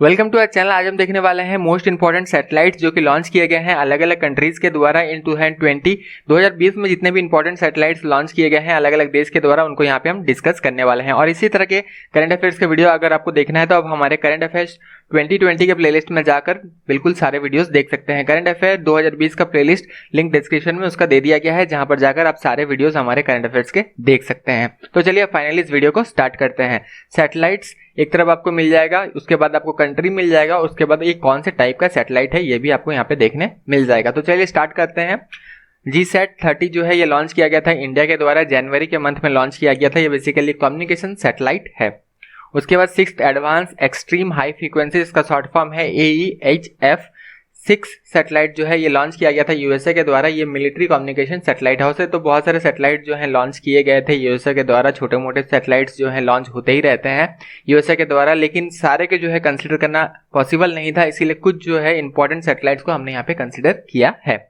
Welcome to our channel. आज हम देखने वाले हैं मोस्ट इंपॉर्टेंट सैटेलाइट्स जो कि लॉन्च किए गए हैं अलग अलग कंट्रीज के द्वारा इन 2020 में जितने भी इंपॉर्टेंट सैटेलाइट्स लॉन्च किए गए हैं अलग अलग देश के द्वारा उनको यहाँ पे हम डिस्कस करने वाले हैं। और इसी तरह के करंट अफेयर्स के वीडियो अगर आपको देखना है तो आप हमारे करंट अफेयर्स 2020 के प्लेलिस्ट में जाकर बिल्कुल सारे वीडियोस देख सकते हैं। करंट अफेयर 2020 का प्लेलिस्ट लिंक डिस्क्रिप्शन में उसका दे दिया गया है, जहां पर जाकर आप सारे वीडियोस हमारे करंट अफेयर्स के देख सकते हैं। तो चलिए फाइनली इस वीडियो को स्टार्ट करते हैं। सैटेलाइट्स एक तरफ आपको मिल जाएगा, उसके बाद आपको कंट्री मिल जाएगा, उसके बाद ये कौन से टाइप का सैटेलाइट है ये भी आपको यहाँ पे देखने मिल जाएगा। तो चलिए स्टार्ट करते हैं। GSAT-30 जो है ये लॉन्च किया गया था इंडिया के द्वारा, जनवरी के मंथ में लॉन्च किया गया था। ये बेसिकली कम्युनिकेशन सैटेलाइट है। उसके बाद 6th advance extreme high frequency, इसका शॉर्ट फॉर्म है AEHF-6 सैटेलाइट जो है ये लॉन्च किया गया था यूएसए के द्वारा। ये मिलिट्री कम्युनिकेशन सैटेलाइट हाउस है। तो बहुत सारे सैटेलाइट जो है लॉन्च किए गए थे यूएसए के द्वारा, छोटे मोटे सैटेलाइट्स जो है लॉन्च होते ही रहते हैं यूएसए के द्वारा, लेकिन सारे के जो है कंसिडर करना पॉसिबल नहीं था, इसीलिए कुछ जो है इंपॉर्टेंट सैटेलाइट्स को हमने यहाँ पे कंसिडर किया है।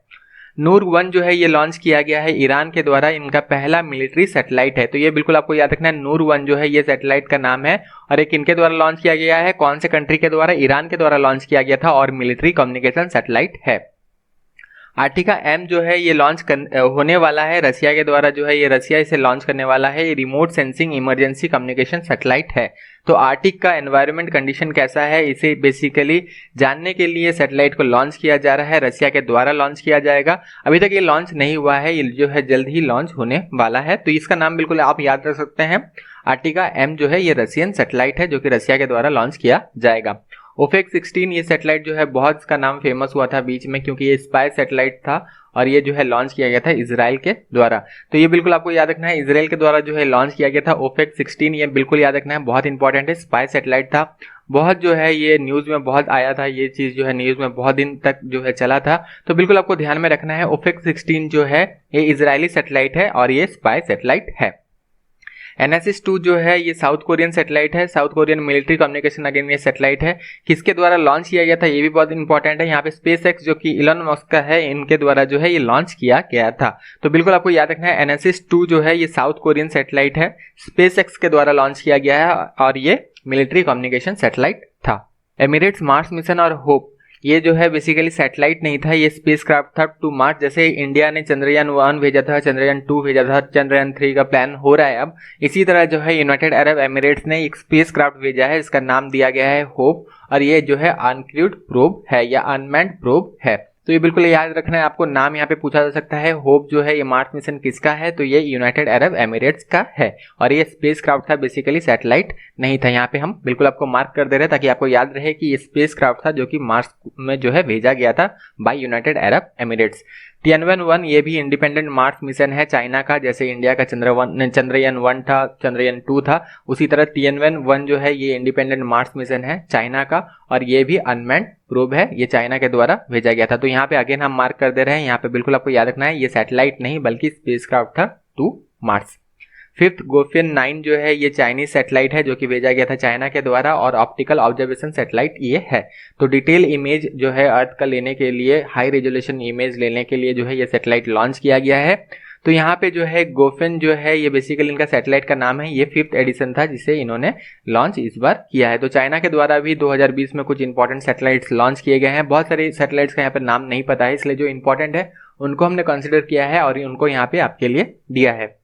नूर 1 जो है ये लॉन्च किया गया है ईरान के द्वारा, इनका पहला मिलिट्री सैटेलाइट है। तो ये बिल्कुल आपको याद रखना है, नूर 1 जो है ये सैटेलाइट का नाम है और एक इनके द्वारा लॉन्च किया गया है। कौन से कंट्री के द्वारा? ईरान के द्वारा लॉन्च किया गया था और मिलिट्री कम्युनिकेशन सैटेलाइट है। आर्टिका M जो है ये लॉन्च होने वाला है रसिया के द्वारा, जो है ये रसिया इसे लॉन्च करने वाला है। ये remote sensing emergency communication satellite है। तो आर्टिक का एनवायरनमेंट कंडीशन कैसा है इसे बेसिकली जानने के लिए सैटेलाइट को लॉन्च किया जा रहा है, रसिया के द्वारा लॉन्च किया जाएगा। अभी तक ये लॉन्च नहीं हुआ है, ये जो है जल्द ही लॉन्च होने वाला है। तो इसका नाम बिल्कुल आप याद रख सकते हैं, आर्टिका M जो है ये रसियन सैटेलाइट है जो कि रसिया के द्वारा लॉन्च किया जाएगा। OPEX-16 ये सैटेलाइट जो है बहुत इसका नाम फेमस हुआ था बीच में, क्योंकि ये स्पाई सैटेलाइट था और ये जो है लॉन्च किया गया था इजराइल के द्वारा। तो ये बिल्कुल आपको याद रखना है, इजराइल के द्वारा जो है लॉन्च किया गया था OPEX-16, ये बिल्कुल याद रखना है, बहुत इंपॉर्टेंट है। स्पाई सैटेलाइट था, बहुत जो है ये न्यूज़ में बहुत आया था, ये चीज़ जो है न्यूज़ में बहुत दिन तक जो है चला था। तो बिल्कुल आपको ध्यान में रखना है, OPEX-16 जो है ये इजरायली सैटेलाइट है और ये स्पाई सैटेलाइट है। NSS-2 जो है ये साउथ कोरियन सैटेलाइट है, south Korean military communication again ये सैटेलाइट है। किसके द्वारा लॉन्च किया गया था ये भी बहुत इंपॉर्टेंट है। यहाँ पे SpaceX जो कि इलॉन मस्क का है, इनके द्वारा जो है ये लॉन्च किया गया था। तो बिल्कुल आपको याद रखना है, NSS-2 जो है ये साउथ कोरियन सैटेलाइट है, SpaceX के द्वारा लॉन्च किया गया है और ये मिलिट्री कम्युनिकेशन सैटेलाइट था। एमिरेट्स मार्स मिशन और होप ये जो है बेसिकली सैटेलाइट नहीं था, ये स्पेसक्राफ्ट था टू मार्स। जैसे इंडिया ने चंद्रयान 1 भेजा था, चंद्रयान 2 भेजा था, चंद्रयान 3 का प्लान हो रहा है अब, इसी तरह जो है यूनाइटेड अरब एमिरेट्स ने एक स्पेसक्राफ्ट भेजा है, इसका नाम दिया गया है होप और ये जो है अनक्रूड प्रोब है या अनमैन्ड प्रोब है। तो ये बिल्कुल याद रखना है आपको, नाम यहाँ पे पूछा जा सकता है। होप जो है ये मार्स मिशन किसका है? तो ये यूनाइटेड अरब एमिरेट्स का है और ये स्पेसक्राफ्ट था, बेसिकली सैटेलाइट नहीं था। यहाँ पे हम बिल्कुल आपको मार्क कर दे रहे हैं ताकि आपको याद रहे कि ये स्पेसक्राफ्ट था जो कि मार्स में जो है भेजा गया था bye United Arab Emirates. Tianwen-1 ये भी इंडिपेंडेंट मार्स मिशन है चाइना का, जैसे इंडिया का चंद्रयान 1 था, चंद्रयान 2 था, उसी तरह Tianwen-1 जो है ये इंडिपेंडेंट मार्स मिशन है चाइना का और ये भी अनमैन्ड प्रोब है, ये चाइना के द्वारा भेजा गया था। तो यहाँ पे अगेन हम मार्क कर दे रहे हैं, यहाँ पे बिल्कुल आपको याद रखना है ये सैटेलाइट नहीं बल्कि स्पेसक्राफ्ट था टू मार्स। 5th गोफियन 9 जो है ये चाइनीज सैटेलाइट है जो कि भेजा गया था चाइना के द्वारा और ऑप्टिकल ऑब्जर्वेशन सैटेलाइट ये है। तो डिटेल इमेज जो है अर्थ का लेने के लिए, हाई रेजोल्यूशन इमेज लेने के लिए जो है ये सैटेलाइट लॉन्च किया गया है। तो यहाँ पे जो है गोफिन जो है ये बेसिकली इनका सैटेलाइट का नाम है, ये 5th एडिशन था जिसे इन्होंने लॉन्च इस बार किया है। तो चाइना के द्वारा भी 2020 में कुछ इंपॉर्टेंट सैटेलाइट्स लॉन्च किए गए हैं। बहुत सारे सैटेलाइट्स का यहाँ पे नाम नहीं पता है, इसलिए जो इंपॉर्टेंट है उनको हमने कंसिडर किया है और उनको यहाँ पे आपके लिए दिया है।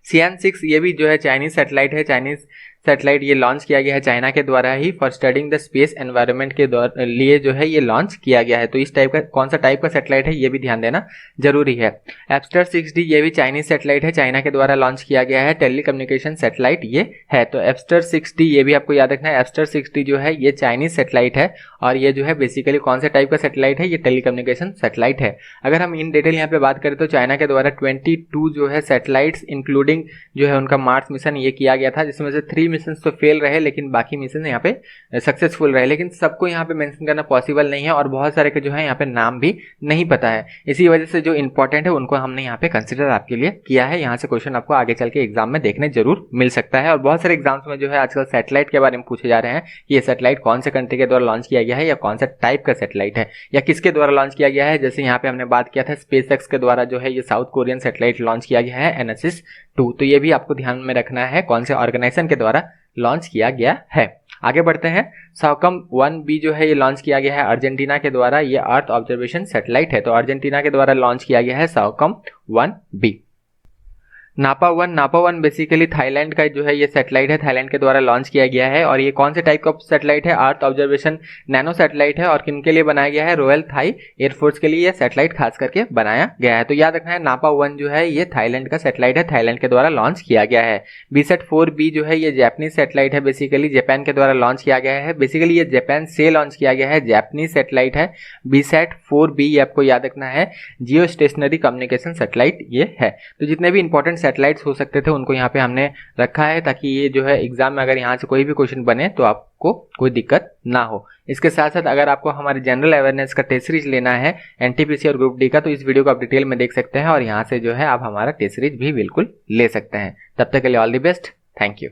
Xi'an-6 ये भी जो है चाइनीज सैटेलाइट है, चाइनीज सैटेलाइट ये लॉन्च किया गया है चाइना के द्वारा ही, for studying the space environment के लिए जो है ये लॉन्च किया गया है। तो इस टाइप का कौन सा टाइप का सैटेलाइट है ये भी ध्यान देना जरूरी है। एप्स्टर 6D ये भी चाइनीज सैटेलाइट है, चाइना के द्वारा लॉन्च किया गया है, टेलीकम्युनिकेशन सैटेलाइट ये है। तो एप्स्टर 6D ये भी आपको याद रखना है, एप्स्टर 6D जो है ये चाइनीज सैटेलाइट है और ये जो है बेसिकली कौन सा टाइप का सैटेलाइट है? ये टेलीकम्युनिकेशन सैटेलाइट है। अगर हम इन डिटेल यहाँ पे बात करें तो चाइना के द्वारा 22 जो है सैटेलाइट्स इंक्लूडिंग जो है उनका मार्स मिशन ये किया गया था, जिसमें से 3 मिशन तो फेल रहे लेकिन बाकी मिशन यहाँ पे सक्सेसफुल रहे, लेकिन सबको यहाँ पे मेंशन करना पॉसिबल नहीं है और बहुत सारे के जो है यहाँ पे नाम भी नहीं पता है। इसी वजह से जो इंपॉर्टेंट है उनको हमने यहाँ पे कंसिडर आपके लिए किया है। यहाँ से क्वेश्चन आपको आगे चल के एग्जाम में देखने जरूर मिल सकता है और बहुत सारे एग्जाम्स में जो है आजकल सैटेलाइट के बारे में पूछे जा रहे हैं कि ये सैटेलाइट कौन से कंट्री के द्वारा लॉन्च किया गया है या कौन सा टाइप का सैटेलाइट है या किसके द्वारा लॉन्च किया गया है। जैसे यहाँ पे हमने बात किया था SpaceX के द्वारा जो है ये साउथ कोरियन सैटेलाइट लॉन्च किया गया है NSS-2। तो ये भी आपको ध्यान में रखना है कौन से ऑर्गेनाइजेशन के द्वारा लॉन्च किया गया है। आगे बढ़ते हैं। सॉकम 1B जो है ये लॉन्च किया गया है अर्जेंटीना के द्वारा। ये अर्थ ऑब्जर्वेशन सैटेलाइट है, तो अर्जेंटीना के द्वारा लॉन्च किया गया है सॉकम 1B। नापा वन बेसिकली थाईलैंड का जो है ये सैटेलाइट है, थाईलैंड के द्वारा लॉन्च किया गया है। और ये कौन से टाइप का सैटेलाइट है? अर्थ ऑब्जर्वेशन नैनो सैटेलाइट है। और किनके लिए बनाया गया है? रॉयल थाई एयरफोर्स के लिए ये सैटेलाइट खास करके बनाया गया है। तो याद रखना है नापा 1 जो है ये थाईलैंड का सैटेलाइट है, थाईलैंड के द्वारा लॉन्च किया गया है। BSAT-4B जो है ये जापानीज सैटेलाइट है, बेसिकली जापान के द्वारा लॉन्च किया गया है। बेसिकली ये जापान से लॉन्च किया गया है, जापानीज सैटेलाइट है। BSAT-4B ये आपको याद रखना है, जियो स्टेशनरी कम्युनिकेशन सैटेलाइट ये है। तो जितने भी इंपॉर्टेंट सैटेलाइट्स हो सकते थे उनको यहाँ पे हमने रखा है, ताकि ये जो है एग्जाम में अगर यहाँ से कोई भी क्वेश्चन बने तो आपको कोई दिक्कत ना हो। इसके साथ साथ अगर आपको हमारे जनरल अवेयरनेस का टेस्ट सीरीज लेना है NTPC और ग्रुप डी का, तो इस वीडियो को आप डिटेल में देख सकते हैं और यहाँ से जो है आप हमारा टेस्ट सीरीज भी बिल्कुल ले सकते हैं। तब तक के लिए all the best, thank you.